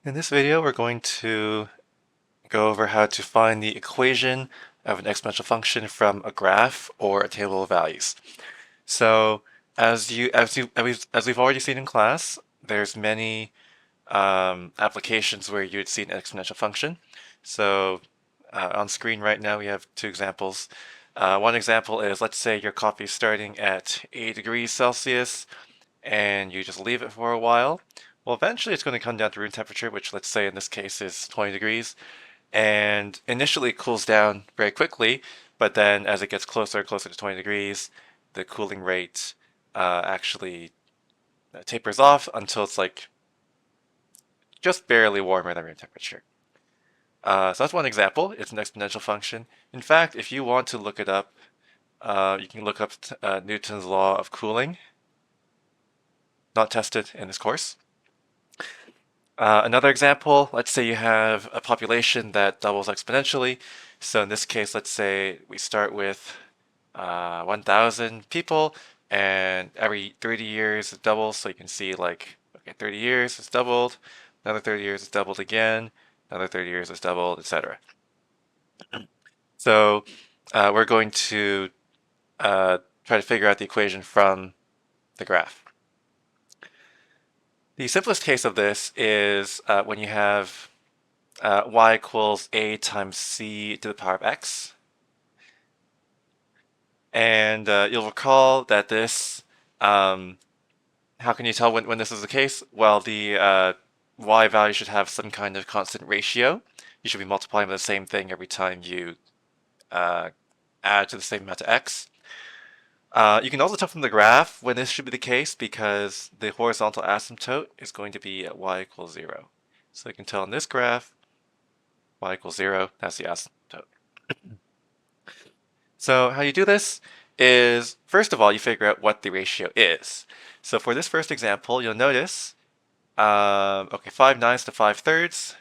In this video, we're going to go over how to find the equation of an exponential function from a graph or a table of values. So, as we've already seen in class, there's many applications where you'd see an exponential function. So, on screen right now, we have two examples. One example is, let's say your coffee is starting at 80 degrees Celsius and you just leave it for a while. Well, eventually it's going to come down to room temperature, which let's say in this case is 20 degrees. And initially it cools down very quickly, but then as it gets closer and closer to 20 degrees, the cooling rate actually tapers off until it's like just barely warmer than room temperature. So that's one example. It's an exponential function. In fact, if you want to look it up, you can look up Newton's law of cooling, not tested in this course. Another example, let's say you have a population that doubles exponentially. So in this case, let's say we start with 1,000 people, and every 30 years it doubles. So you can see like, okay, 30 years it's doubled, another 30 years it's doubled again, another 30 years it's doubled, etc. So we're going to try to figure out the equation from the graph. The simplest case of this is when you have y equals a times c to the power of x. And you'll recall that this, how can you tell when this is the case? Well, the y value should have some kind of constant ratio. You should be multiplying by the same thing every time you add to the same amount to x. You can also tell from the graph when this should be the case because the horizontal asymptote is going to be at y equals 0. So you can tell in this graph, y equals 0, that's the asymptote. So how you do this is, first of all, you figure out what the ratio is. So for this first example, you'll notice, okay, 5/9 to 5/3,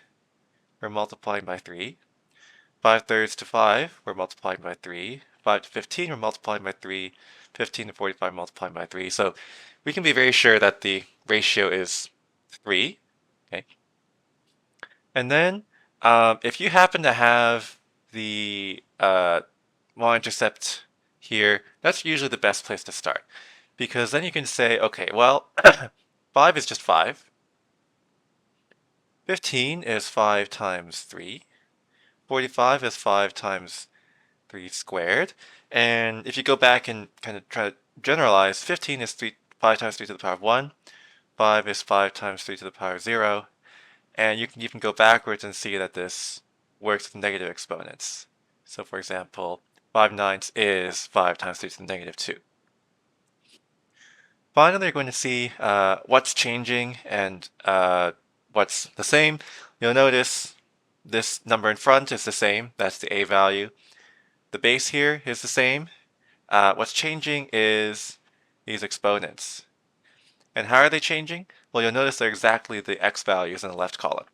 we're multiplying by 3. 5/3 to 5, we're multiplying by 3. 5 to 15, we're multiplying by 3. 15 to 45, multiplying by 3. So we can be very sure that the ratio is 3. Okay. And then if you happen to have the y-intercept here, that's usually the best place to start. Because then you can say, okay, well, 5 is just 5. 15 is 5 times 3. 45 is 5 times 3 squared. And if you go back and kind of try to generalize, 15 is 5 times 3 to the power of 1. 5 is 5 times 3 to the power of 0. And you can even go backwards and see that this works with negative exponents. So for example, 5/9 is 5 times 3 to the negative 2. Finally, you're going to see what's changing and what's the same. You'll notice this number in front is the same. That's the a value. The base here is the same. What's changing is these exponents. And how are they changing? Well, you'll notice they're exactly the x values in the left column.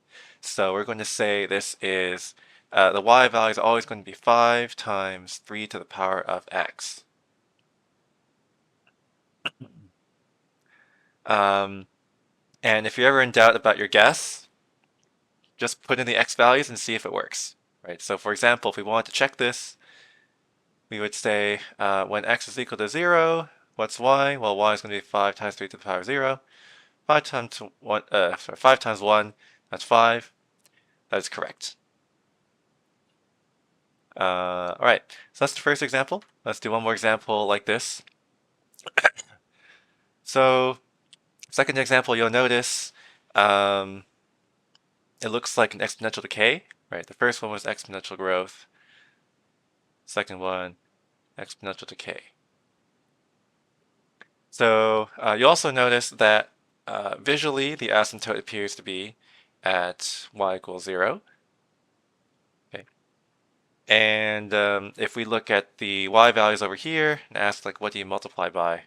So we're going to say this is, the y value is always going to be 5 times 3 to the power of x. And if you're ever in doubt about your guess, just put in the x values and see if it works. Right? So for example, if we wanted to check this, we would say when x is equal to 0, what's y? Well, y is going to be 5 times 3 to the power of 0. 5 times 1, 5 times 1, that's 5. That is correct. All right, so that's the first example. Let's do one more example like this. So, second example, you'll notice it looks like an exponential decay, right? The first one was exponential growth. Second one, exponential decay. So you also notice that visually the asymptote appears to be at y equals 0. Okay. And if we look at the y values over here and ask like what do you multiply by?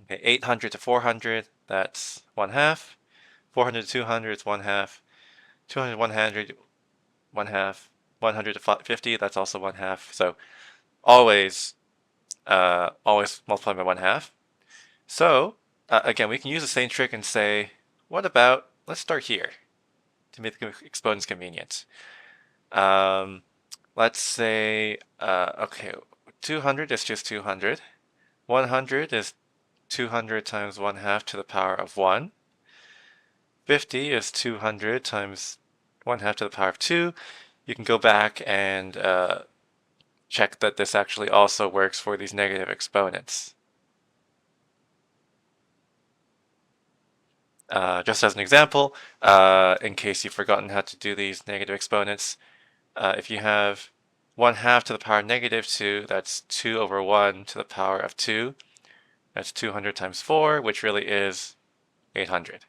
Okay, 800 to 400, that's 1/2. 400 to 200 is 1/2. 200 to 100, 1/2. 100 to 50, that's also 1/2. So always multiply by 1/2. So again, we can use the same trick and say, what about, let's start here. to make the exponents convenient. Let's say, okay, 200 is just 200. 100 is 200 times 1/2 to the power of 1. 50 is 200 times 1/2 to the power of 2. You can go back and check that this actually also works for these negative exponents. Just as an example, in case you've forgotten how to do these negative exponents, if you have 1/2 to the power of -2, that's 2 over 1 to the power of 2. That's 200 times 4, which really is 800.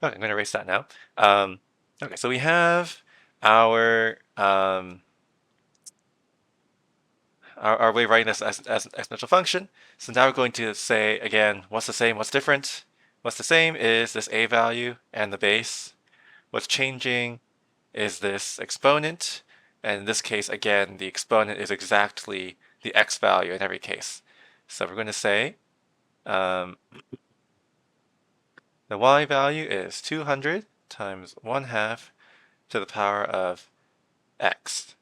Okay, I'm going to erase that now. Okay, so we have our our way of writing this as an exponential function. So now we're going to say again, what's the same, what's different? What's the same is this a value and the base. What's changing is this exponent. And in this case, again, the exponent is exactly the x value in every case. So we're going to say the y value is 200 times 1/2 to the power of x.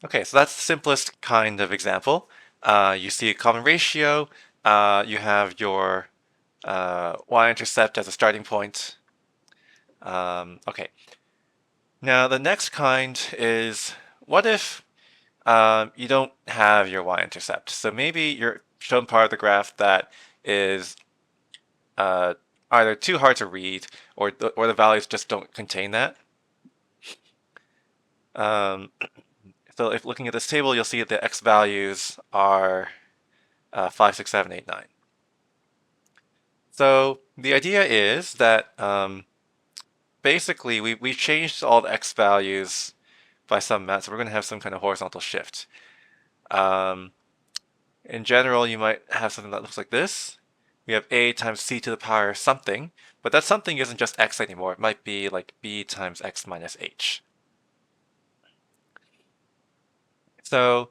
Okay, so that's the simplest kind of example. You see a common ratio. You have your y-intercept as a starting point. Okay. Now the next kind is, what if you don't have your y-intercept? So maybe you're shown part of the graph that is either too hard to read, or the values just don't contain that. So if looking at this table, you'll see that the x values are 5, 6, 7, 8, 9. So the idea is that basically we've changed all the x values by some amount, so we're going to have some kind of horizontal shift. In general, you might have something that looks like this. We have a times c to the power something, but that something isn't just x anymore. It might be like b times x minus h. So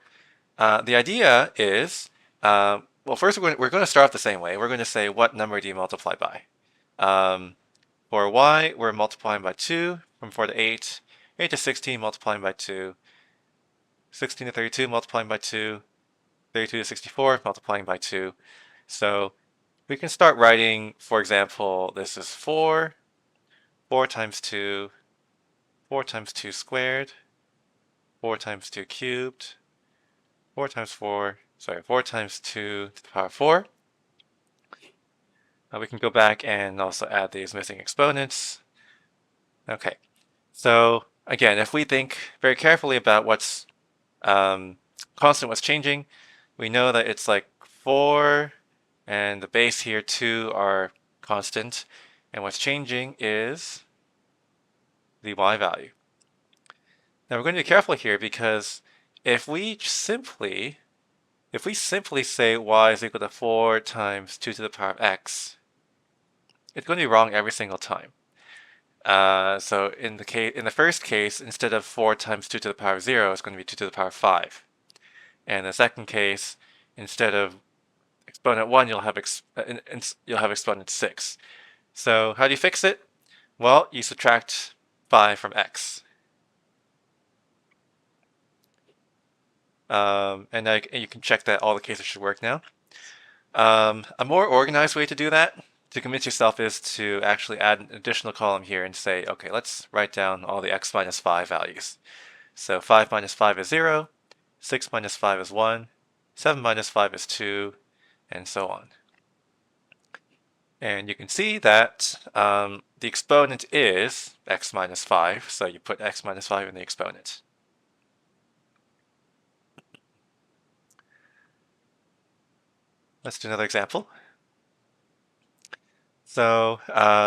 the idea is, well, first we're going to start off the same way. We're going to say, what number do you multiply by? For y, we're multiplying by 2, from 4 to 8, 8 to 16, multiplying by 2, 16 to 32, multiplying by 2, 32 to 64, multiplying by 2. So we can start writing, for example, this is 4, 4 times 2, 4 times 2 squared, 4 times 2 cubed, 4 times 4, sorry, 4 times 2 to the power of 4. We can go back and also add these missing exponents. Okay, so again, if we think very carefully about what's constant, what's changing, we know that it's like 4 and the base here 2 are constant, and what's changing is the y value. Now we're going to be careful here, because if we simply say y is equal to 4 times 2 to the power of x, it's going to be wrong every single time. So in the first case, instead of 4 times 2 to the power of 0, it's going to be 2 to the power of 5. And in the second case, instead of exponent 1, you'll have exponent 6. So how do you fix it? Well, you subtract 5 from x. And you can check that all the cases should work now. A more organized way to do that, to convince yourself, is to actually add an additional column here and say, okay, let's write down all the x minus 5 values. So 5 minus 5 is 0, 6 minus 5 is 1, 7 minus 5 is 2, and so on. And you can see that the exponent is x minus 5, so you put x minus 5 in the exponent. Let's do another example. So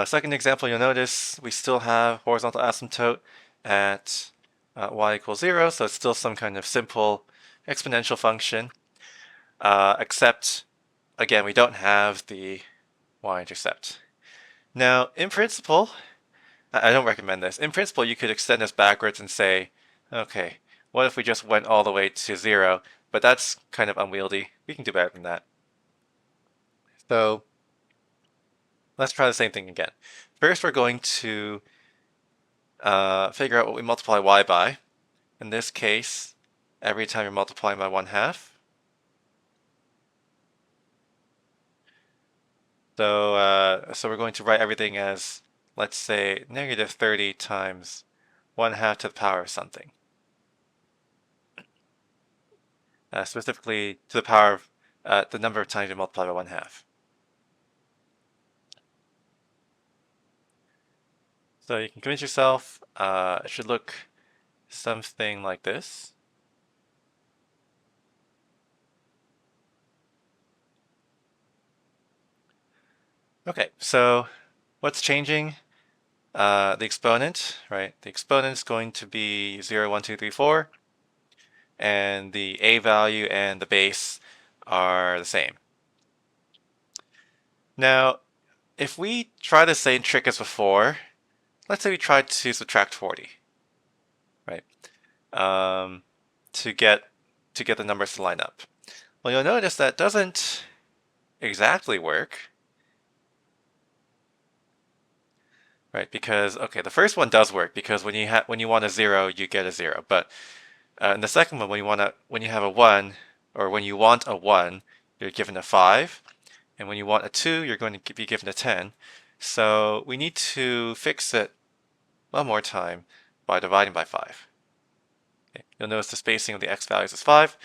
second example, you'll notice we still have horizontal asymptote at y equals 0, so it's still some kind of simple exponential function, except, again, we don't have the y-intercept. Now, in principle, I don't recommend this. In principle, you could extend this backwards and say, okay, what if we just went all the way to 0? but that's kind of unwieldy. We can do better than that. So let's try the same thing again. First, we're going to figure out what we multiply y by. In this case, every time you're multiplying by 1/2. So we're going to write everything as, let's say, -30 times 1/2 to the power of something. Specifically to the power of the number of times you multiply by 1/2. So you can convince yourself it should look something like this. Okay, so what's changing? The exponent, right? The exponent is going to be 0, 1, 2, 3, 4, and the a value and the base are the same. Now, if we try the same trick as before, let's say we try to subtract 40, right? To get the numbers to line up. Well, you'll notice that doesn't exactly work, right? Because okay, the first one does work because when you want a 0, you get a 0. But in the second one, when you have a 1, or when you want a 1, you're given a 5, and when you want a 2, you're going to be given a 10. So we need to fix it one more time by dividing by 5. Okay. You'll notice the spacing of the x values is 5.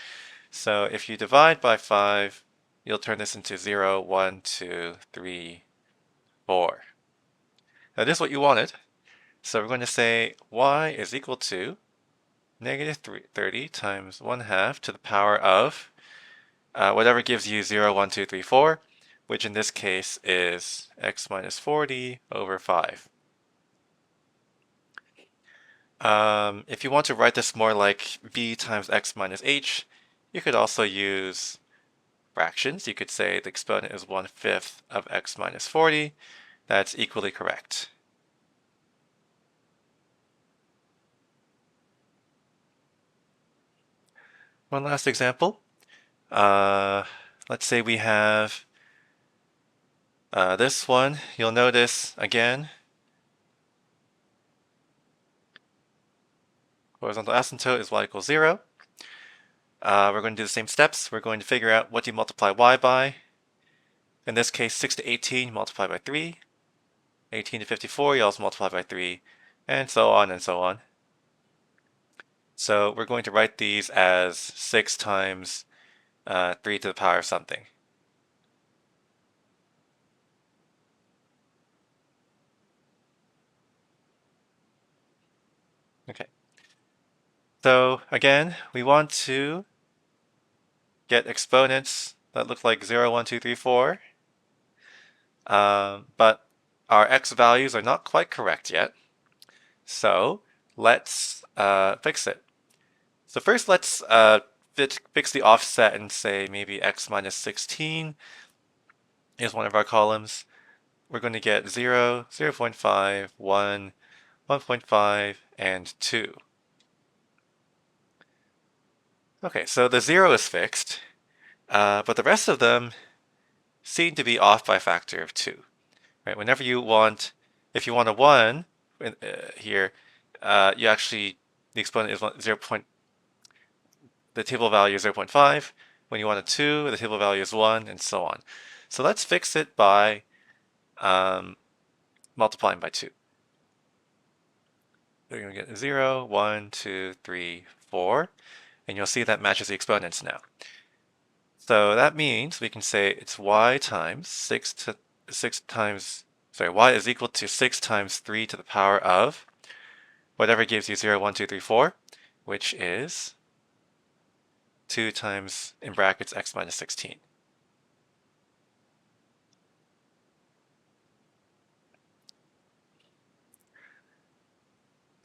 So if you divide by 5, you'll turn this into 0, 1, 2, 3, 4. Now this is what you wanted. So we're going to say y is equal to -30 times 1/2 to the power of whatever gives you 0, 1, 2, 3, 4, which in this case is x minus 40 over 5. If you want to write this more like b times x minus h, you could also use fractions. You could say the exponent is 1/5 of x minus 40. That's equally correct. One last example. Let's say we have this one. You'll notice again, horizontal asymptote is y equals 0. We're going to do the same steps. We're going to figure out what do you multiply y by. In this case, 6 to 18, you multiply by 3. 18 to 54, you also multiply by 3, and so on and so on. So we're going to write these as 6 times 3 to the power of something. Okay. So again, we want to get exponents that look like 0, 1, 2, 3, 4. But our x values are not quite correct yet. So let's fix it. So first let's fix the offset and say maybe x minus 16 is one of our columns. We're going to get 0, 0 0.5, 1, 1.5, and 2. Okay, so the 0 is fixed, but the rest of them seem to be off by a factor of 2. Right? Whenever you want, if you want a 1 here, you actually, the exponent is 0. The table value is 0.5. When you want a 2, the table value is 1, and so on. So let's fix it by multiplying by 2. We're going to get 0, 1, 2, 3, 4, and you'll see that matches the exponents now. So that means we can say it's y times 6 times, sorry, y is equal to 6 times 3 to the power of whatever gives you 0, 1, 2, 3, 4, which is 2 times, in brackets, x minus 16.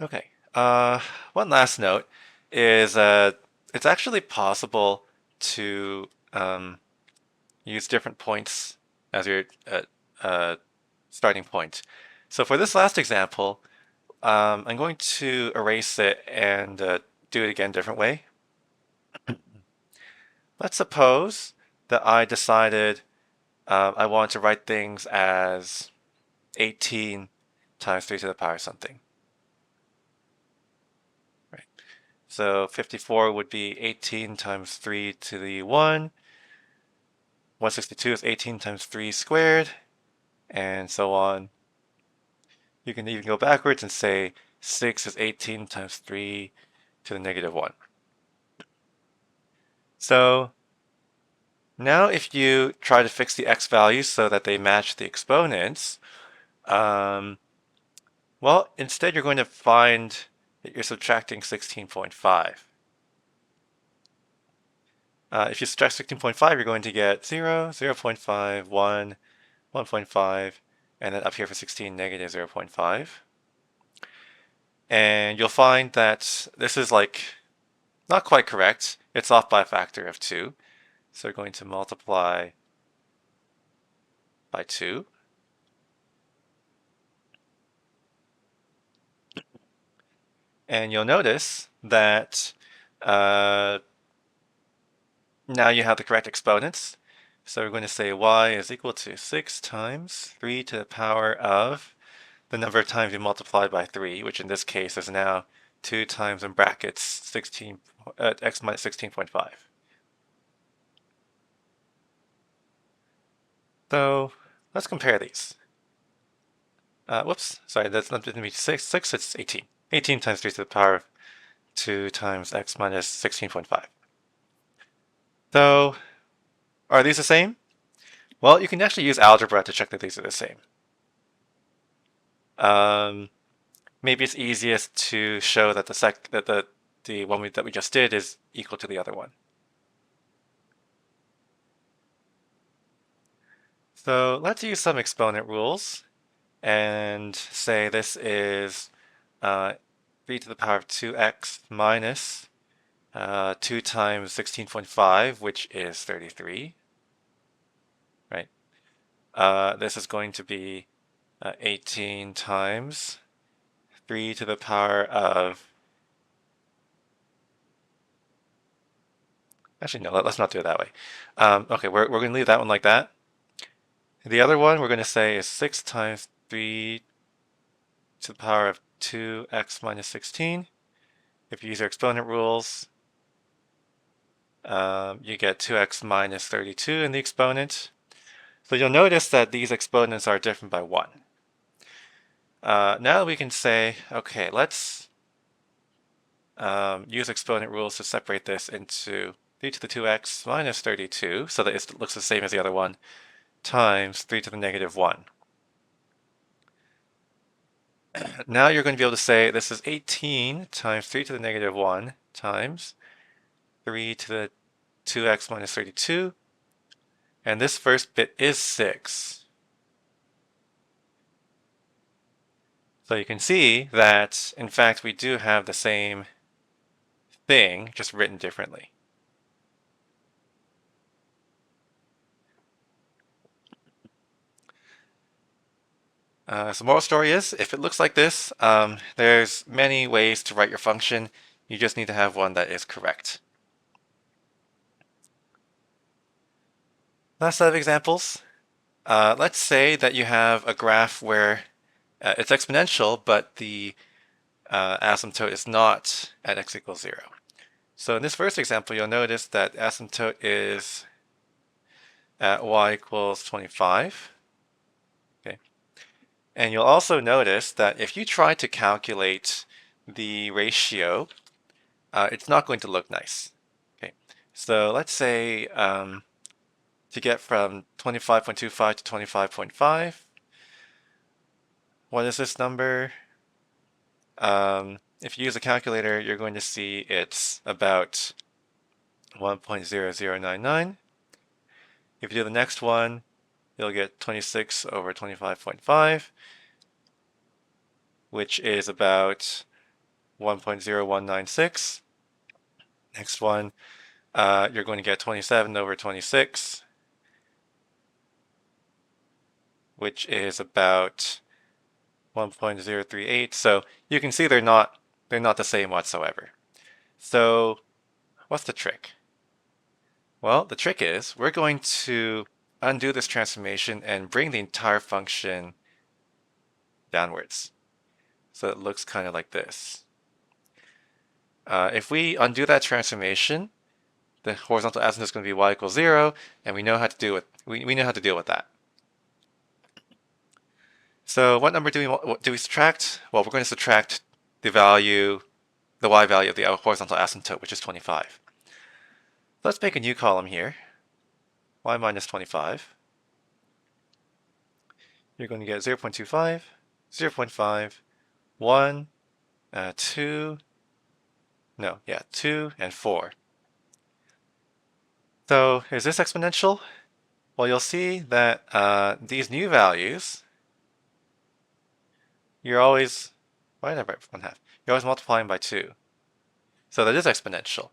Okay, one last note is it's actually possible to use different points as your starting point. So for this last example, I'm going to erase it and do it again a different way. let's suppose that I decided I want to write things as 18 times 3 to the power something. Right. So 54 would be 18 times 3 to the 1. 162 is 18 times 3 squared, and so on. You can even go backwards and say 6 is 18 times 3 to the negative 1. So now if you try to fix the x values so that they match the exponents, well, instead you're going to find that you're subtracting 16.5. If you subtract 16.5, you're going to get 0, 0.5, 1, 1.5, and then up here for 16, negative 0.5. And you'll find that this is like not quite correct. It's off by a factor of 2. So we're going to multiply by 2. And you'll notice that now you have the correct exponents. So we're going to say y is equal to 6 times 3 to the power of the number of times you multiplied by 3, which in this case is now 2 times in brackets 16, x minus 16.5. So let's compare these. Whoops, sorry, that's not going to be 6, it's 18. 18 times 3 to the power of 2 times x minus 16.5. So are these the same? Well, you can actually use algebra to check that these are the same. Maybe it's easiest to show that the one that we just did is equal to the other one. So let's use some exponent rules and say this is 3 to the power of 2x minus 2 times 16.5, which is 33, right? This is going to be 18 times 3 to the power of, actually no, let's not do it that way. Okay, we're going to leave that one like that. The other one we're going to say is 6 times 3 to the power of 2x minus 16. If you use your exponent rules, you get 2x minus 32 in the exponent. So you'll notice that these exponents are different by 1. Now we can say, okay, let's use exponent rules to separate this into 3 to the 2x minus 32, so that it looks the same as the other one, times 3 to the negative 1. Now you're going to be able to say this is 18 times 3 to the negative 1 times 3 to the 2x minus 32, and this first bit is 6. So you can see that, in fact, we do have the same thing, just written differently. So moral story is, if it looks like this, there's many ways to write your function. You just need to have one that is correct. Last set of examples. Let's say that you have a graph where it's exponential, but the asymptote is not at x equals 0. So in this first example, you'll notice that asymptote is at y equals 25. Okay. And you'll also notice that if you try to calculate the ratio, it's not going to look nice. Okay. So let's say to get from 25.25 to 25.5, what is this number? If you use a calculator, you're going to see it's about 1.0099. If you do the next one, you'll get 26 over 25.5, which is about 1.0196. Next one, you're going to get 27 over 26, which is about 1.038. So you can see they're not the same whatsoever. So what's the trick? Well, the trick is we're going to undo this transformation and bring the entire function downwards. So it looks kind of like this. If we undo that transformation, the horizontal asymptote is going to be y equals 0, and we know how to deal with we know how to deal with that. So what number do we subtract? Well, we're going to subtract the y value of the horizontal asymptote, which is 25. Let's make a new column here, y minus 25. You're going to get 0 0.25, 0 0.5, 1, 2, no, yeah, 2, and 4. So is this exponential? Well, you'll see that these new values, you're always, why did I write 1/2? You're always multiplying by 2. So that is exponential.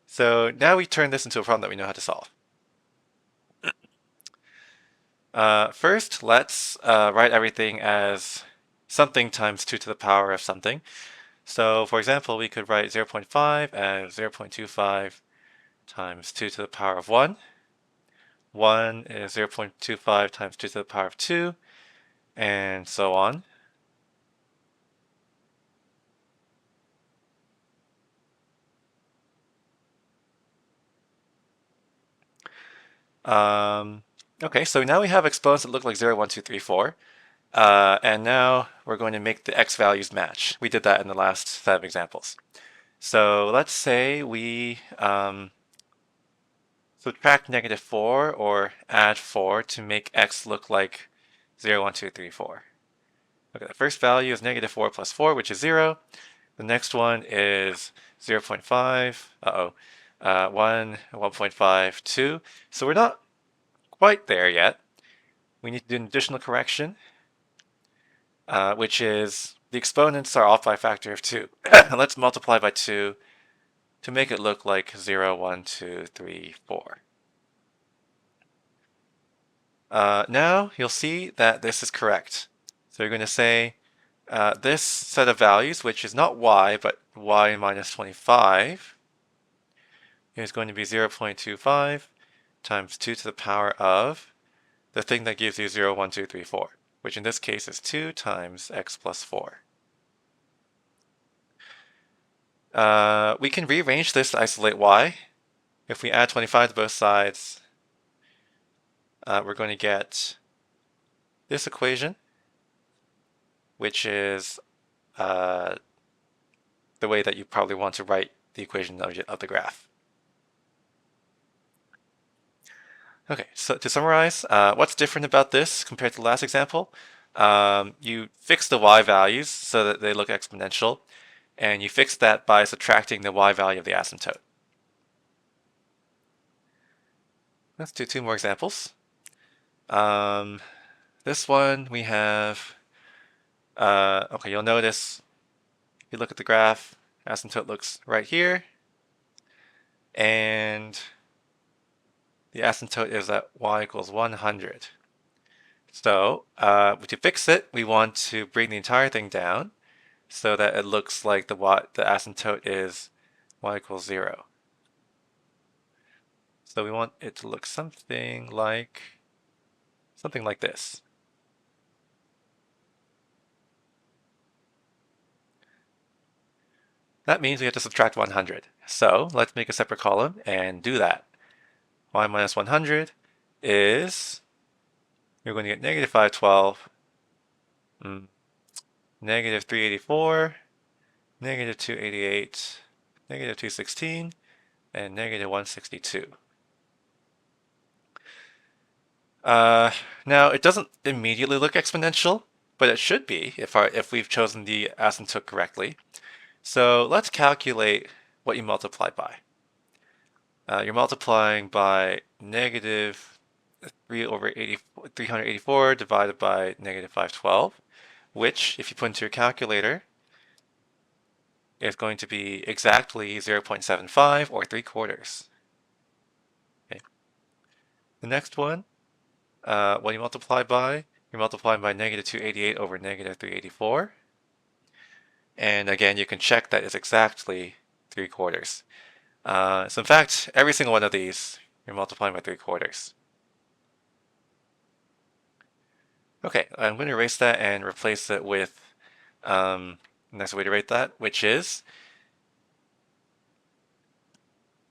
So now we turn this into a problem that we know how to solve. First, let's write everything as something times 2 to the power of something. So for example, we could write 0 0.5 as 0 0.25 times 2 to the power of 1. 1 is 0 0.25 times 2 to the power of 2, and so on. Okay, so now we have exponents that look like 0, 1, 2, 3, 4. And now we're going to make the x values match. We did that in the last set of examples. So let's say we subtract -4 or add 4 to make x look like 0, 1, 2, 3, 4. Okay, the first value is -4 plus 4, which is 0. The next one is 0 0.5, 1, 1.5, 2. So we're not quite there yet. We need to do an additional correction, which is the exponents are off by a factor of 2. Let's multiply by 2 to make it look like 0, 1, 2, 3, 4. Now you'll see that this is correct. So you're going to say this set of values, which is not y, but y minus 25, is going to be 0 0.25 times 2 to the power of the thing that gives you 0, 1, 2, 3, 4, which in this case is 2 times x plus 4. We can rearrange this to isolate y. If we add 25 to both sides, we're going to get this equation, which is the way that you probably want to write the equation of the graph. Okay, so to summarize, what's different about this compared to the last example? You fix the y values so that they look exponential, and you fix that by subtracting the y value of the asymptote. Let's do 2 more examples. This one we have, okay, you'll notice, if you look at the graph, asymptote looks right here, and the asymptote is at y equals 100. So to fix it, we want to bring the entire thing down so that it looks like the asymptote is y equals 0. So we want it to look something like this. That means we have to subtract 100. So let's make a separate column and do that. Y minus 100 is, you're going to get negative 512, negative 384, negative 288, negative 216, and negative 162. Now, it doesn't immediately look exponential, but it should be if we've chosen the asymptote correctly. So let's calculate what you multiply by. You're multiplying by negative 384 divided by negative 512, which, if you put into your calculator, is going to be exactly 0.75 or 3/4. Okay. The next one, what you multiply by, you're multiplying by negative 288 over negative 384. And again, you can check that it's exactly 3/4. So in fact, every single one of these, you're multiplying by 3/4. Okay, I'm going to erase that and replace it with the next way to write that, which is,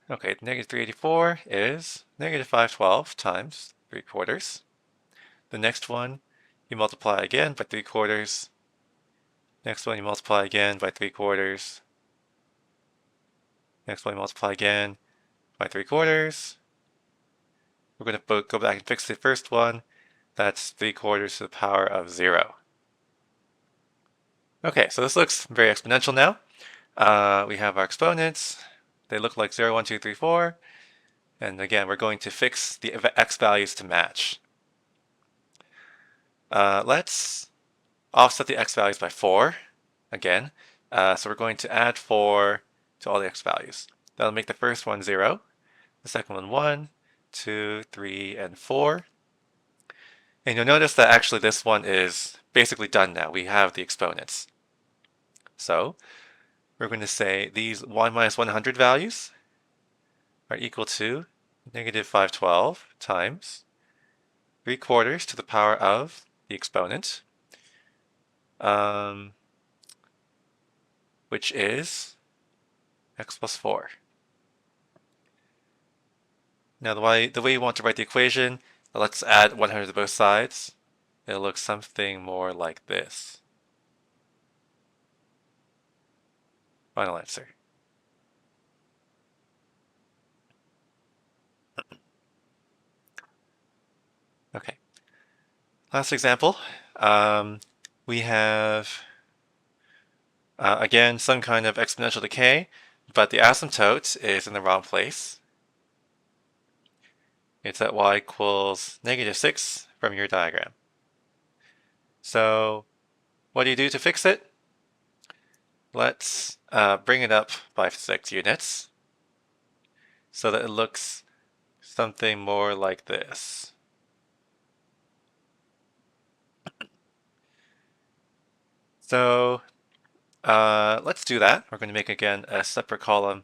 okay, negative 384 is negative 512 times 3/4. The next one, you multiply again by 3/4. Next one, you multiply again by 3/4. Next one, you multiply again by 3/4. We're going to go back and fix the first one. That's 3/4 to the power of 0. Okay, so this looks very exponential now. We have our exponents. They look like 0, 1, 2, 3, 4. And again, we're going to fix the x values to match. Let's offset the x values by 4 again. So we're going to add 4 to all the x values. That'll make the first one 0, the second one 1, 2, 3, and 4. And you'll notice that actually this one is basically done now. We have the exponents. So we're going to say these 1 minus 100 values are equal to negative 512 times 3/4 to the power of the exponent, which is x plus 4. Now the way you want to write the equation, let's add 100 to both sides. It'll look something more like this. Final answer. Okay. Last example. We have, again, some kind of exponential decay, but the asymptote is in the wrong place. It's at y equals negative 6 from your diagram. So what do you do to fix it? Let's bring it up by 6 units so that it looks something more like this. So let's do that. We're going to make, again, a separate column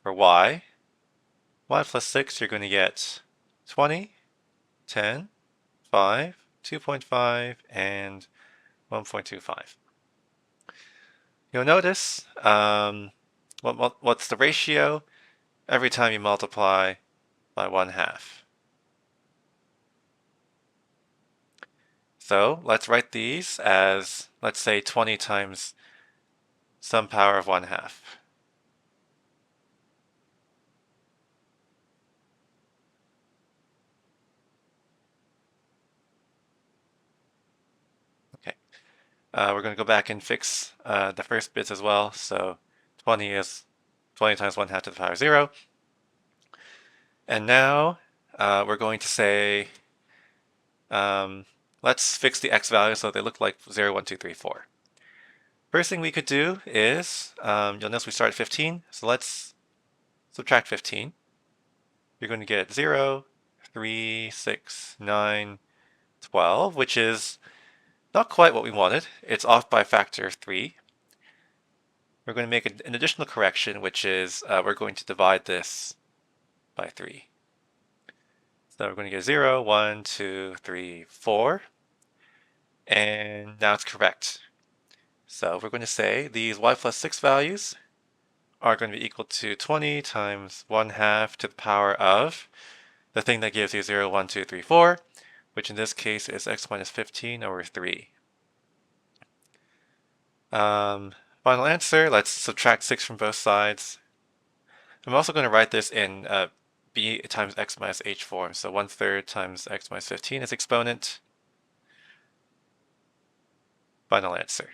for y. Y plus 6, you're going to get 20, 10, 5, 2.5, and 1.25. You'll notice what's the ratio every time you multiply by 1/2. So let's write these as, let's say, 20 times some power of 1/2. Okay, we're going to go back and fix the first bits as well. So 20 is 20 times 1/2 to the power of 0. And now we're going to say, let's fix the x values so they look like 0, 1, 2, 3, 4. First thing we could do is, you'll notice we start at 15, so let's subtract 15. You're going to get 0, 3, 6, 9, 12, which is not quite what we wanted. It's off by a factor of 3. We're going to make an additional correction, which is we're going to divide this by 3. So we're going to get 0, 1, 2, 3, 4. And now it's correct. So we're going to say these y plus 6 values are going to be equal to 20 times 1/2 to the power of the thing that gives you 0, 1, 2, 3, 4, which in this case is x minus 15 over 3. Final answer, let's subtract 6 from both sides. I'm also going to write this in b times x minus h form, so 1/3 times x minus 15 is exponent. Final answer.